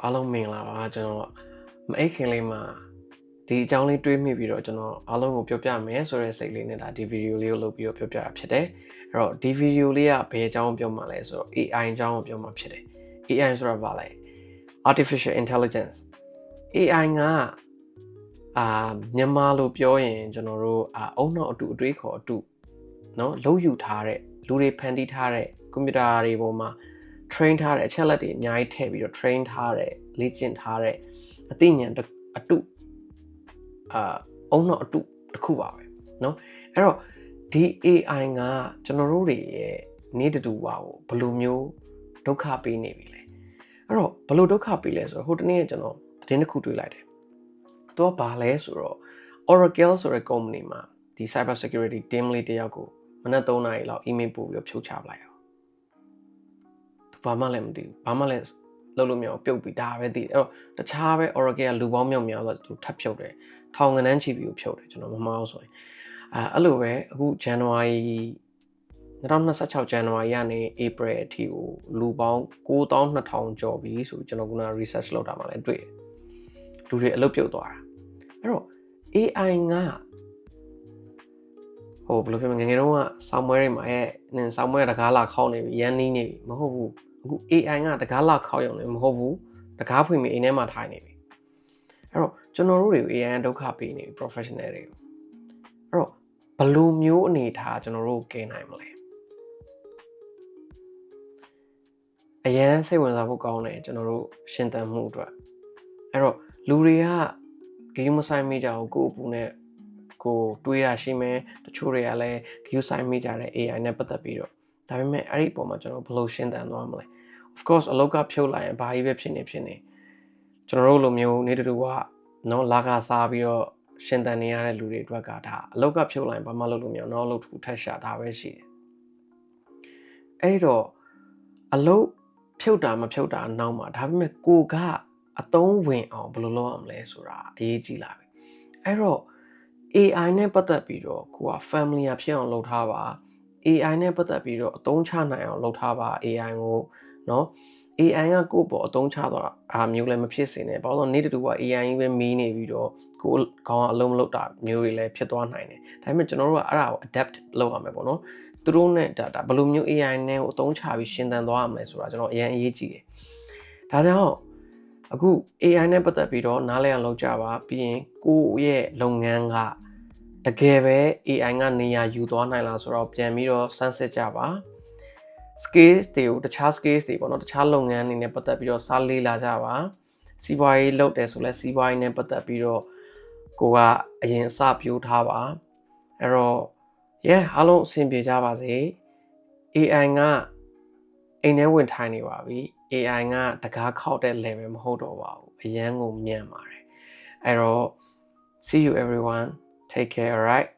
အားလုံးမင်္ဂလာပါကျွန်တော်မအိတ်ခင်လေးမှာဒီအကြောင်းလေးတွေးမိပြီးတော့ကျွန်တော်အားလုံးကိုပြောပြမယ်ဆိုတဲ့စိတ်လေးနဲ့ဒါဒီဗီဒီယိုလေးကိုလုပ်ပြီးတော့ပြောပြတာဖြစ်တယ်အဲ့တော့ဒီဗီဒီယိုလေးကဘယ်အကြောင်းပြောမှာလဲဆိုတော့ AI အကြောင်းကိုပြောမှာဖြစ်တယ် AI ဆိုတာဘာလဲ Artificial Intelligence AI ကမြန်မာလိုပြောရင်ကျွန်တော်တို့အုံနောက်အတူအတွေးခေါ်အတူเนาะလုံးယူထားတဲ့လူတွေဖန်တီးထားတဲ့ကွန်ပျူတာတွေပေါ်မှာtrain ထားတဲ့အချက်လက်တွေအများကြီးထည့်ပြီးတော့ train ထားတဲ့လေ့ကျင့်ထားတဲ့အသိဉာဏ်အတုအုံနောက်အတုတစ်ခုပါပဲเนาะအဲ့တော့ဒီ AI ကကျွန်တော်တို့တွေရဲ့နေ့တူပါကိုဘယ်လိုမျိုးဒုက္ခပေးနေပြီလဲအဲ့တော့ဘယ်လိုဒုက္ခပေးလဲဆိုတော့ဟိုတနေ့ကျွန်တော်သတင်းတစ်ခုတွေ့လိုက်တယ်သူကဘာလဲဆိုတော့ Oracle ဆိုတဲ့ company မှာဒီ cyber security team လေးတယောက်ကိုမနက်3နာရီလောက် email ပို့ပြီးတော့ဖြုတ်ချပလိုက်အောင်သူဘာမှလည်းမသိဘူးဘာမှလည်းလုပ်လို့မရအောင်ပြုတ်ပြီးဒါပဲသိတယ်အဲ့တော့တခြားပဲ Oracle ကလူပေါင်းမြောက်များဆိုသူထပ်ဖြုတ်တယ်ထောင်ကနန်းချီပြီးကိုဖြုတ်တယ်ကျွန်တော်မမှားဘူးဆိုရင်အဲ့လိုပဲအခု January 2026 January ကနေ April အထိကိုလူပေါင်း92,000ကျော်ပြီဆိုကျွန်တော်က research လုပ်တာမှလည်းတွေ့တယ်လူတွေအလုပ်ပြုတ်သွားတာအဲ့တော့ AI ကဘယ်လိုပြောမလဲငယ်တုန်းကစောင်းမွဲတွေမှာစောင်းမွဲတကားလာခေါက်နေပြီရန်နီးနေပြီမဟုတ်ဘူးအခု AI ကတကားလာခေါက်ရုံလည်းမဟုတ်ဘူးတကားဖွင့်ပြီးအိမ်ထဲမှာထိုင်နေပြီအဲ့တော့ကျွန်တော်တို့တွေကို AI ဒုက္ခပေးနေပြီ professional တွေကိုအဲ့တော့ဘယ်လိုမျိုးအနေထားကျွန်တော်တို့ကဲနိုင်မလဲအရင်စိတ်ဝင်စားဖို့ကောင်းတယ်ကျွန်တော်တို့ရှင်းသန်မှုအတွက်အဲ့တော့လူတွေကဂိမ်းမဆိုင်မိကြဘူးကိုယ့်အပူနဲ့ကိုတွေးရရှိမယ်တချို့တွေကလည်း view site မိကြတဲ့ AI နဲ့ပတ်သက်ပြီးတော့ဒါပေမဲ့အဲ့ဒီအပေါ်မှာကျွန်တော်ဘယ်လိုရှင်းသန်သွားမလဲ of course အလောက်ကဖြုတ်လိုက်ရင်ဘာကြီးပဲဖြစ်နေကျွန်တော်တို့လိုမျိုးနေတူကနော်လာကစားပြီးတော့ရှင်းသန်နေရတဲ့လူတွေအတွက်ကဒါအလောက်ကဖြုတ်လိုက်ရင်ဘာမှလုပ်လို့မရအောင်နောက်အလုပ်တစ်ခုထပ်ရှာတာပဲရှိတယ်အဲ့တော့အလုပ်ဖြုတ်တာမဖြုတ်တာနောက်မှာဒါပေမဲ့ကိုကအသုံးဝင်အောင်ဘယ်လိုလုပ်ရမလဲဆိုတာအရေးကြီးလာပြီအဲ့တော့ AI နဲ့ပတ်သက်ပြီးတော့ကိုက familiar ဖြစ်အောင်လုပ်ထားပါ AI နဲ့ပတ်သက်ပြီးတော့အသုံးချနိုင်အောင်လုပ်ထားပါ AI ကိုเนาะ AI ကကိုယ့်ပေါ်အသုံးချတော့မျိုးလည်းမဖြစ်စေနဲ့ဘာလို့လဲနေ့တူက AI ကြီးပဲမီးနေပြီးတော့ကိုခေါင်းအလုံးမလုပ်တာမျိုးတွေလည်းဖြစ်သွားနိုင်တယ်ဒါပေမဲ့ကျွန်တော်တို့ကအဲ့ဒါကို adapt လုပ်ရမယ်ပေါ့နော်သူတို့နဲ့ဒါဘယ်လိုမျိုး AI နဲ့ကိုအသုံးချပြီးရှင်းသန်သွားရမလဲဆိုတာကျွန်တော်အရင်အရေးကြီးတယ်ဒါကြောင့်အခု AI နဲ့ပတ်သက်ပြီးတော့နားလည်အောင်လုပ်ကြပါပြီးရင်ကိုယ့်ရဲ့လုပ်ငန်းကတကယ်ပဲ AI ကနေရာယူသွားနိုင်လားဆိုတော့ပြန်ပြီးတော့စမ်းစစ်ကြပါ skills တွေကိုတခြား skills တွေပေါ့နော်တခြားလုပ်ငန်းတွေနဲ့ပတ်သက်ပြီးတော့စားလေ့လာကြပါစီးပွားရေးလုပ်တယ်ဆိုလဲစီးပွားရေးနဲ့ပတ်သက်ပြီးတော့ကိုကအရင်အစပြိုးထားပါအဲ့တော့အားလုံးအဆင်ပြေကြပါစေ AI ကအိမ်ထဲဝင်ထိုင်နေပါပြီ AI ကတကားခောက်တဲ့ level မဟုတ်တော့ပါဘူးအရန်ကိုမြန်ပါတယ်အဲ့တော့ see you everyone take care alright